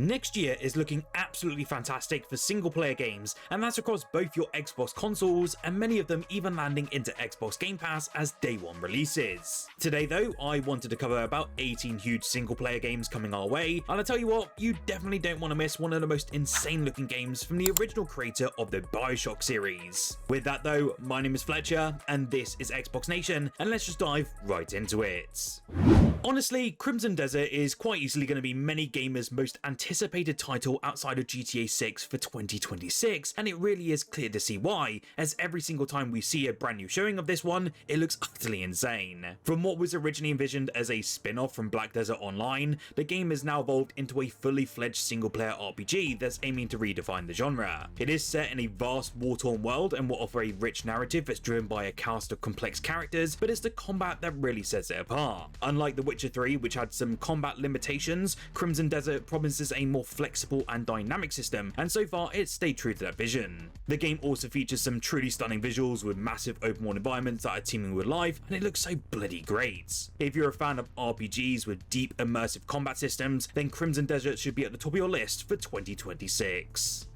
Next year is looking absolutely fantastic for single-player games, and that's across both your Xbox consoles, and many of them even landing into Xbox Game Pass as day one releases. Today though, I wanted to cover about 18 huge single-player games coming our way, and I tell you what, you definitely don't want to miss one of the most insane-looking games from the original creator of the BioShock series. With that though, my name is Fletcher, and this is Xbox Nation, and let's just dive right into it. Honestly, Crimson Desert is quite easily going to be many gamers' most anticipated title outside of GTA 6 for 2026, and it really is clear to see why, as every single time we see a brand new showing of this one, it looks utterly insane. From what was originally envisioned as a spin-off from Black Desert Online, the game has now evolved into a fully fledged single-player RPG that's aiming to redefine the genre. It is set in a vast war-torn world and will offer a rich narrative that's driven by a cast of complex characters, but it's the combat that really sets it apart. Unlike The Witcher 3, which had some combat limitations, Crimson Desert promises a more flexible and dynamic system, and so far it's stayed true to that vision. The game also features some truly stunning visuals with massive open world environments that are teeming with life, and it looks so bloody great. If you're a fan of RPGs with deep immersive combat systems, then Crimson Desert should be at the top of your list for 2026.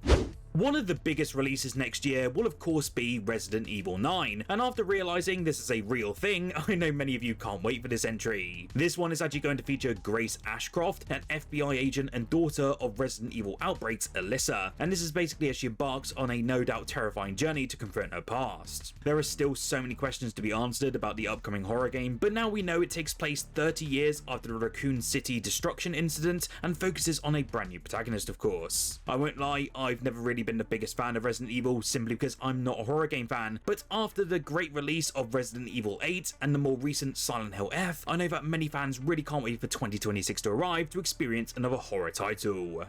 One of the biggest releases next year will of course be Resident Evil 9, and after realizing this is a real thing, I know many of you can't wait for this entry. This one is actually going to feature Grace Ashcroft, an FBI agent and daughter of Resident Evil Outbreak's Alyssa, and this is basically as she embarks on a no doubt terrifying journey to confront her past. There are still so many questions to be answered about the upcoming horror game, but now we know it takes place 30 years after the Raccoon City destruction incident and focuses on a brand new protagonist, of course. I won't lie, I've never really been the biggest fan of Resident Evil simply because I'm not a horror game fan, but after the great release of Resident Evil 8 and the more recent Silent Hill F, I know that many fans really can't wait for 2026 to arrive to experience another horror title.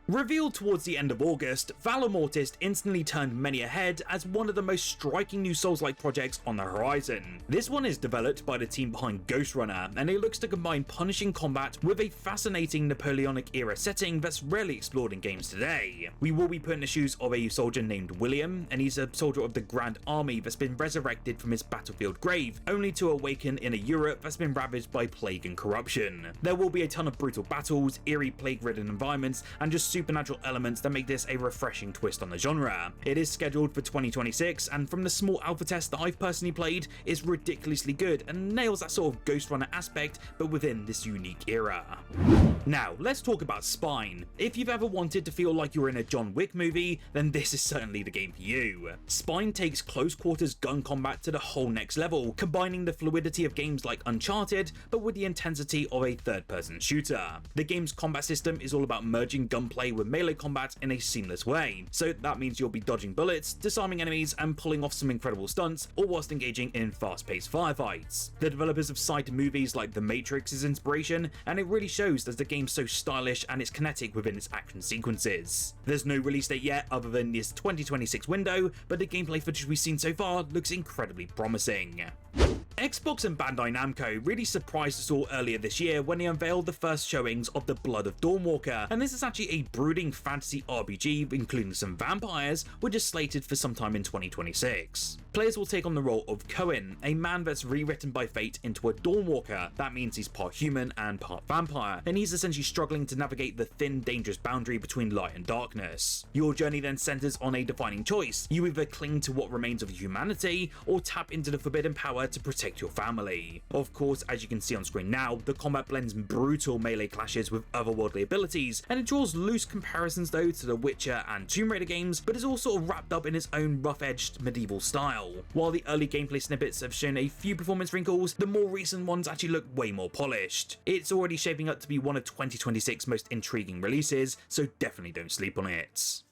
Revealed towards the end of August, Valor Mortis instantly turned many ahead as one of the most striking new Souls-like projects on the horizon. This one is developed by the team behind Ghost Runner, and it looks to combine punishing combat with a fascinating Napoleonic era setting that's rarely explored in games today. We will be put in the shoes of a soldier named William, and he's a soldier of the Grand Army that's been resurrected from his battlefield grave, only to awaken in a Europe that's been ravaged by plague and corruption. There will be a ton of brutal battles, eerie plague-ridden environments, and just supernatural elements that make this a refreshing twist on the genre. It is scheduled for 2026, and from the small alpha test that I've personally played, it's ridiculously good and nails that sort of Ghost Runner aspect, but within this unique era. Now, let's talk about Spine. If you've ever wanted to feel like you're in a John Wick movie, then this is certainly the game for you. Spine takes close quarters gun combat to the whole next level, combining the fluidity of games like Uncharted, but with the intensity of a third-person shooter. The game's combat system is all about merging gunplay with melee combat in a seamless way, so that means you'll be dodging bullets, disarming enemies, and pulling off some incredible stunts, all whilst engaging in fast-paced firefights. The developers have cited movies like The Matrix as inspiration, and it really shows as the game's so stylish and it's kinetic within its action sequences. There's no release date yet other than this 2026 window, but the gameplay footage we've seen so far looks incredibly promising. Xbox and Bandai Namco really surprised us all earlier this year when they unveiled the first showings of the Blood of Dawnwalker, and this is actually a brooding fantasy RPG including some vampires, which is slated for sometime in 2026. Players will take on the role of Cohen, a man that's rewritten by fate into a Dawnwalker. That means he's part human and part vampire, and he's essentially struggling to navigate the thin, dangerous boundary between light and darkness. Your journey then centers on a defining choice. You either cling to what remains of humanity, or tap into the forbidden power to protect your family. Of course, as you can see on screen now, the combat blends brutal melee clashes with otherworldly abilities, and it draws loose comparisons though to The Witcher and Tomb Raider games, but is all sort of wrapped up in its own rough-edged medieval style. While the early gameplay snippets have shown a few performance wrinkles, the more recent ones actually look way more polished. It's already shaping up to be one of 2026's most intriguing releases, so definitely don't sleep on it.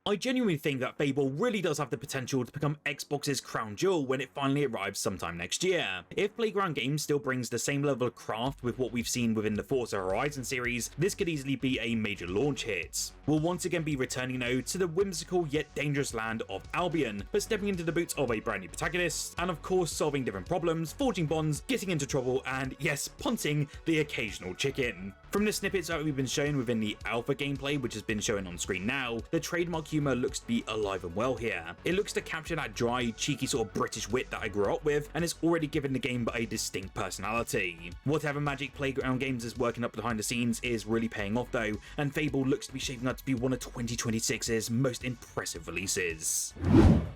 I genuinely think that Fable really does have the potential to become Xbox's crown jewel when it finally arrives sometime next year. If Playground Games still brings the same level of craft with what we've seen within the Forza Horizon series, this could easily be a major launch hit. We'll once again be returning though to the whimsical yet dangerous land of Albion, but stepping into the boots of a brand new protagonist, and of course solving different problems, forging bonds, getting into trouble, and yes, punting the occasional chicken. From the snippets that we've been shown within the alpha gameplay, which has been shown on screen now, the trademark humour looks to be alive and well here. It looks to capture that dry, cheeky sort of British wit that I grew up with, and it's already given the game a distinct personality. Whatever Magic Playground Games is working up behind the scenes is really paying off though, and Fable looks to be shaping up to be one of 2026's most impressive releases.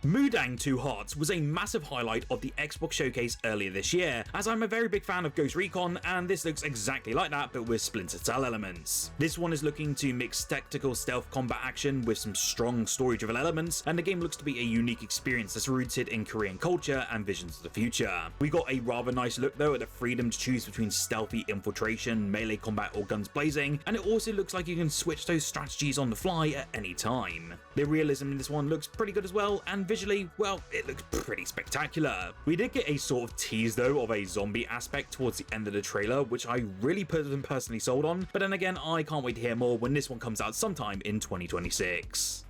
Mudang Two Hearts was a massive highlight of the Xbox showcase earlier this year, as I'm a very big fan of Ghost Recon, and this looks exactly like that but with Splinter Cell elements. This one is looking to mix tactical stealth combat action with some strong story-driven elements, and the game looks to be a unique experience that's rooted in Korean culture and visions of the future. We got a rather nice look though at the freedom to choose between stealthy infiltration, melee combat or guns blazing, and it also looks like you can switch those strategies on the fly at any time. The realism in this one looks pretty good as well, and visually, well, it looks pretty spectacular. We did get a sort of tease though of a zombie aspect towards the end of the trailer, which I really personally sold on, but then again, I can't wait to hear more when this one comes out sometime in 2026.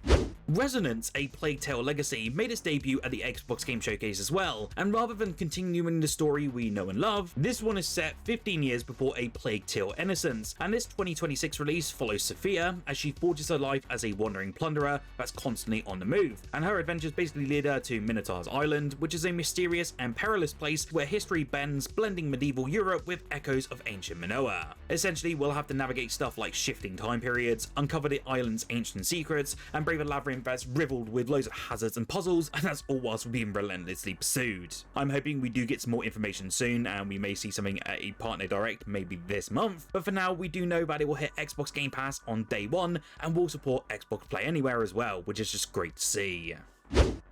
Resonance, A Plague Tale Legacy, made its debut at the Xbox Game Showcase as well, and rather than continuing the story we know and love, this one is set 15 years before A Plague Tale Innocence, and this 2026 release follows Sophia as she forges her life as a wandering plunderer that's constantly on the move, and her adventures basically lead her to Minotaur's Island, which is a mysterious and perilous place where history bends, blending medieval Europe with echoes of ancient Minoa. Essentially, we'll have to navigate stuff like shifting time periods, uncover the island's ancient secrets, and brave a labyrinth that's riddled with loads of hazards and puzzles, and that's all whilst being relentlessly pursued. I'm hoping we do get some more information soon, and we may see something at a partner direct maybe this month, but for now we do know that it will hit Xbox Game Pass on day one, and will support Xbox Play Anywhere as well, which is just great to see.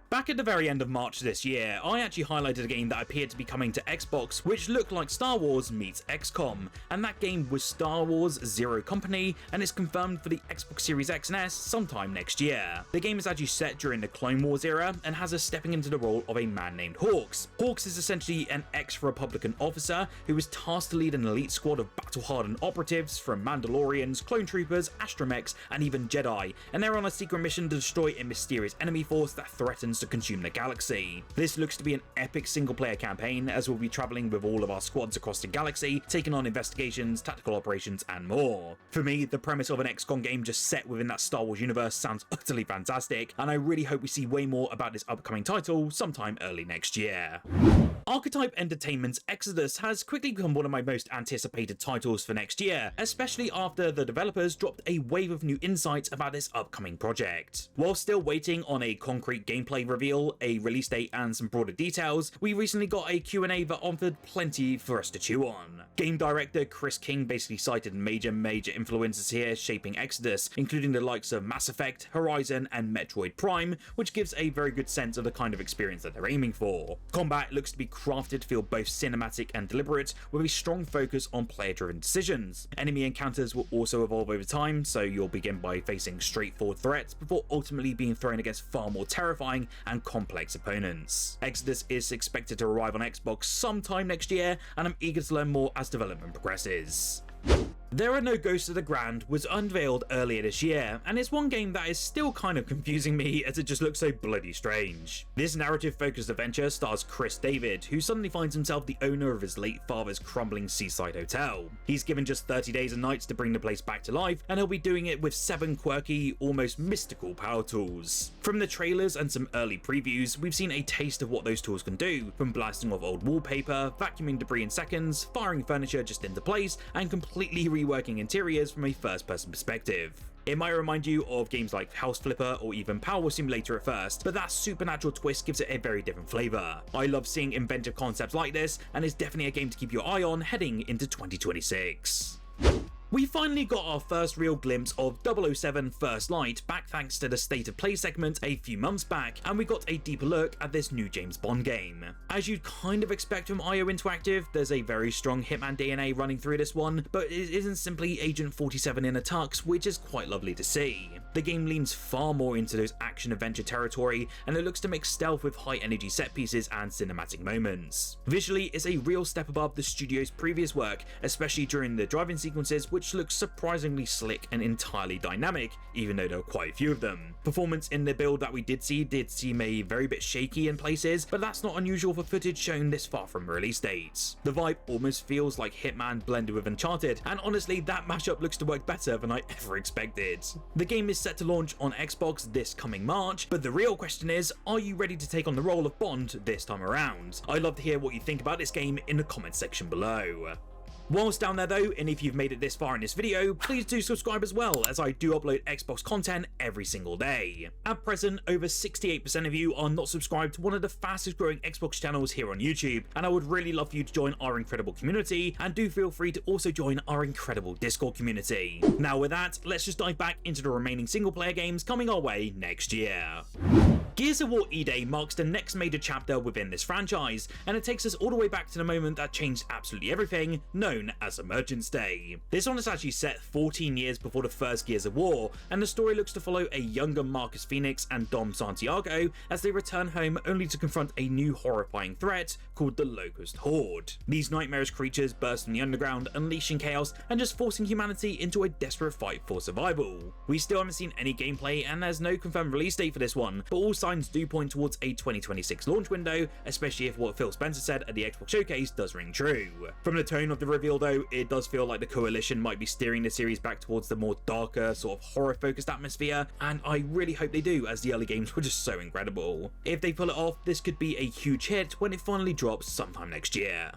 Back at the very end of March this year, I actually highlighted a game that appeared to be coming to Xbox, which looked like Star Wars meets XCOM, and that game was Star Wars Zero Company, and is confirmed for the Xbox Series X and S sometime next year. The game is actually set during the Clone Wars era, and has us stepping into the role of a man named Hawks. Hawks is essentially an ex-Republican officer who is tasked to lead an elite squad of battle-hardened operatives from Mandalorians, clone troopers, astromechs, and even Jedi, and they're on a secret mission to destroy a mysterious enemy force that threatens to consume the galaxy. This looks to be an epic single-player campaign, as we'll be traveling with all of our squads across the galaxy, taking on investigations, tactical operations, and more. For me, the premise of an XCOM game just set within that Star Wars universe sounds utterly fantastic, and I really hope we see way more about this upcoming title sometime early next year. Archetype Entertainment's Exodus has quickly become one of my most anticipated titles for next year, especially after the developers dropped a wave of new insights about this upcoming project. While still waiting on a concrete gameplay reveal, a release date, and some broader details, we recently got a Q&A that offered plenty for us to chew on. Game director Chris King basically cited major influences here shaping Exodus, including the likes of Mass Effect, Horizon, and Metroid Prime, which gives a very good sense of the kind of experience that they're aiming for. Combat looks to be crafted to feel both cinematic and deliberate, with a strong focus on player-driven decisions. Enemy encounters will also evolve over time, so you'll begin by facing straightforward threats before ultimately being thrown against far more terrifying and complex opponents. Exodus is expected to arrive on Xbox sometime next year, and I'm eager to learn more as development progresses. There Are No Ghosts of the Grand was unveiled earlier this year, and it's one game that is still kind of confusing me as it just looks so bloody strange. This narrative-focused adventure stars Chris David, who suddenly finds himself the owner of his late father's crumbling seaside hotel. He's given just 30 days and nights to bring the place back to life, and he'll be doing it with 7 quirky, almost mystical power tools. From the trailers and some early previews, we've seen a taste of what those tools can do, from blasting off old wallpaper, vacuuming debris in seconds, firing furniture just into place, and completely reworking interiors from a first-person perspective. It might remind you of games like House Flipper or even Power Simulator at first, but that supernatural twist gives it a very different flavour. I love seeing inventive concepts like this, and it's definitely a game to keep your eye on heading into 2026. We finally got our first real glimpse of 007 First Light, back thanks to the State of Play segment a few months back, and we got a deeper look at this new James Bond game. As you'd kind of expect from IO Interactive, there's a very strong Hitman DNA running through this one, but it isn't simply Agent 47 in a tux, which is quite lovely to see. The game leans far more into those action-adventure territory, and it looks to mix stealth with high-energy set pieces and cinematic moments. Visually, it's a real step above the studio's previous work, especially during the driving sequences, which look surprisingly slick and entirely dynamic, even though there are quite a few of them. Performance in the build that we did seem a very bit shaky in places, but that's not unusual for footage shown this far from release dates. The vibe almost feels like Hitman blended with Uncharted, and honestly, that mashup looks to work better than I ever expected. The game is set to launch on Xbox this coming March, but the real question is, are you ready to take on the role of Bond this time around? I'd love to hear what you think about this game in the comments section below. Whilst down there though, and if you've made it this far in this video, please do subscribe as well, as I do upload Xbox content every single day. At present, over 68% of you are not subscribed to one of the fastest growing Xbox channels here on YouTube, and I would really love for you to join our incredible community, and do feel free to also join our incredible Discord community. Now with that, let's just dive back into the remaining single player games coming our way next year. Gears of War E-Day marks the next major chapter within this franchise, and it takes us all the way back to the moment that changed absolutely everything, known as Emergence Day. This one is actually set 14 years before the first Gears of War, and the story looks to follow a younger Marcus Phoenix and Dom Santiago as they return home only to confront a new horrifying threat called the Locust Horde. These nightmarish creatures burst from the underground, unleashing chaos and just forcing humanity into a desperate fight for survival. We still haven't seen any gameplay, and there's no confirmed release date for this one, but all signs do point towards a 2026 launch window, especially if what Phil Spencer said at the Xbox Showcase does ring true. From the tone of the reveal though, it does feel like the Coalition might be steering the series back towards the more darker, sort of horror-focused atmosphere, and I really hope they do, as the early games were just so incredible. If they pull it off, this could be a huge hit when it finally drops sometime next year.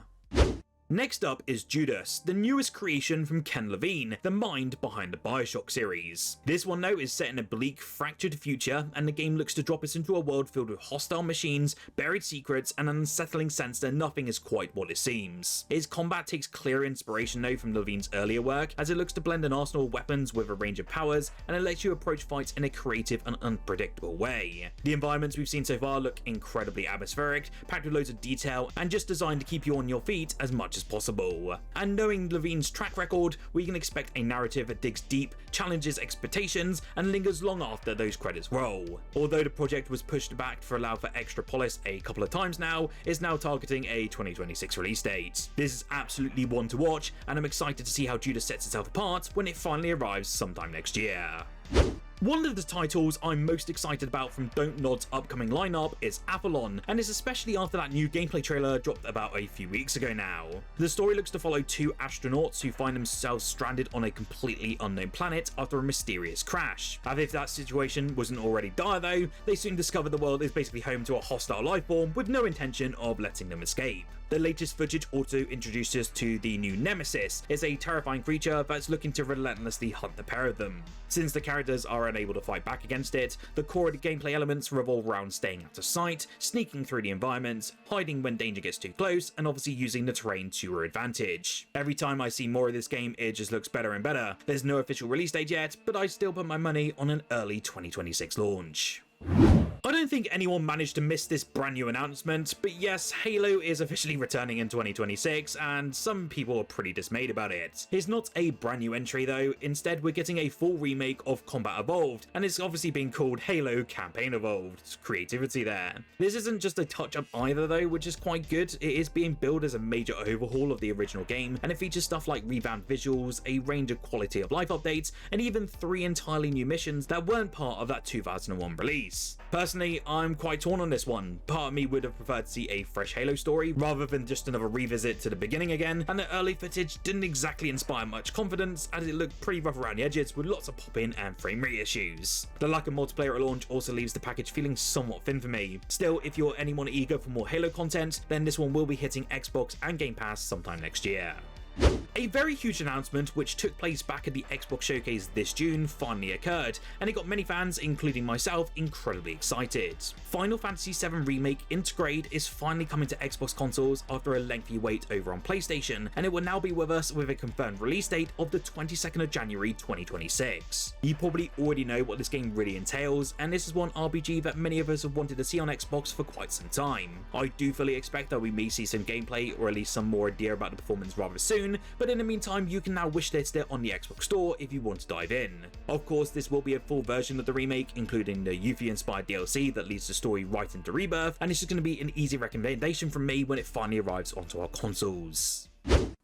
Next up is Judas, the newest creation from Ken Levine, the mind behind the Bioshock series. This one though is set in a bleak, fractured future, and the game looks to drop us into a world filled with hostile machines, buried secrets, and an unsettling sense that nothing is quite what it seems. Its combat takes clear inspiration though from Levine's earlier work, as it looks to blend an arsenal of weapons with a range of powers, and it lets you approach fights in a creative and unpredictable way. The environments we've seen so far look incredibly atmospheric, packed with loads of detail, and just designed to keep you on your feet as much as possible. And knowing Levine's track record, we can expect a narrative that digs deep, challenges expectations, and lingers long after those credits roll. Although the project was pushed back to allow for extra polish a couple of times now, it's now targeting a 2026 release date. This is absolutely one to watch, and I'm excited to see how Judas sets itself apart when it finally arrives sometime next year. One of the titles I'm most excited about from Don't Nod's upcoming lineup is Aphelion, and it's especially after that new gameplay trailer dropped about a few weeks ago now. The story looks to follow two astronauts who find themselves stranded on a completely unknown planet after a mysterious crash. And if that situation wasn't already dire though, they soon discover the world is basically home to a hostile life form with no intention of letting them escape. The latest footage also introduces us to the new Nemesis. It's a terrifying creature that's looking to relentlessly hunt the pair of them. Since the characters are unable to fight back against it, the core of the gameplay elements revolve around staying out of sight, sneaking through the environment, hiding when danger gets too close, and obviously using the terrain to your advantage. Every time I see more of this game, it just looks better and better. There's no official release date yet, but I still put my money on an early 2026 launch. I don't think anyone managed to miss this brand new announcement, but yes, Halo is officially returning in 2026, and some people are pretty dismayed about it. It's not a brand new entry though, instead we're getting a full remake of Combat Evolved, and it's obviously being called Halo Campaign Evolved. Creativity there. This isn't just a touch-up either though, which is quite good. It is being billed as a major overhaul of the original game, and it features stuff like revamped visuals, a range of quality of life updates, and even 3 entirely new missions that weren't part of that 2001 release. Personally, I'm quite torn on this one. Part of me would have preferred to see a fresh Halo story rather than just another revisit to the beginning again, and the early footage didn't exactly inspire much confidence, as it looked pretty rough around the edges with lots of pop-in and frame rate issues. The lack of multiplayer at launch also leaves the package feeling somewhat thin for me. Still, if you're anyone eager for more Halo content, then this one will be hitting Xbox and Game Pass sometime next year. A very huge announcement which took place back at the Xbox Showcase this June finally occurred, and it got many fans, including myself, incredibly excited. Final Fantasy VII Remake Intergrade is finally coming to Xbox consoles after a lengthy wait over on PlayStation, and it will now be with us with a confirmed release date of the 22nd of January 2026. You probably already know what this game really entails, and this is one RPG that many of us have wanted to see on Xbox for quite some time. I do fully expect that we may see some gameplay or at least some more idea about the performance rather soon, soon, but in the meantime you can now wishlist it on the Xbox Store if you want to dive in. Of course, this will be a full version of the remake, including the Yuffie-inspired DLC that leads the story right into Rebirth, and it's just going to be an easy recommendation from me when it finally arrives onto our consoles.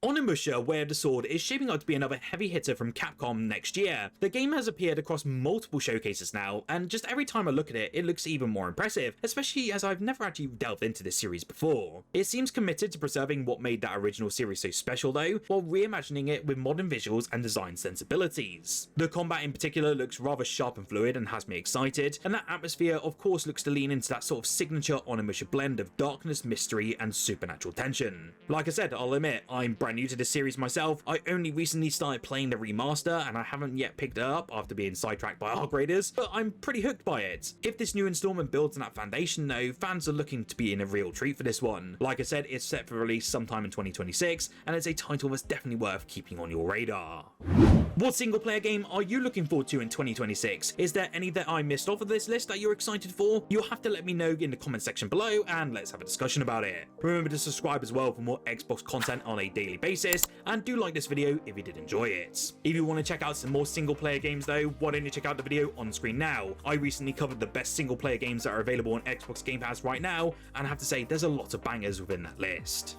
Onimusha Way of the Sword is shaping up to be another heavy hitter from Capcom next year. The game has appeared across multiple showcases now, and just every time I look at it, it looks even more impressive, especially as I've never actually delved into this series before. It seems committed to preserving what made that original series so special though, while reimagining it with modern visuals and design sensibilities. The combat in particular looks rather sharp and fluid and has me excited, and that atmosphere of course looks to lean into that sort of signature Onimusha blend of darkness, mystery, and supernatural tension. Like I said, I'll admit, I'm brand new to this series myself. I only recently started playing the remaster and I haven't yet picked it up after being sidetracked by arc raiders, but I'm pretty hooked by it. If this new installment builds on that foundation though, fans are looking to be in a real treat for this one. Like I said, it's set for release sometime in 2026 and it's a title that's definitely worth keeping on your radar. What single player game are you looking forward to in 2026? Is there any that I missed off of this list that you're excited for? You'll have to let me know in the comment section below and let's have a discussion about it. Remember to subscribe as well for more Xbox content on a daily basis, and do like this video if you did enjoy it. If you want to check out some more single player games though, why don't you check out the video on screen now. I recently covered the best single player games that are available on Xbox Game Pass right now, and I have to say there's a lot of bangers within that list.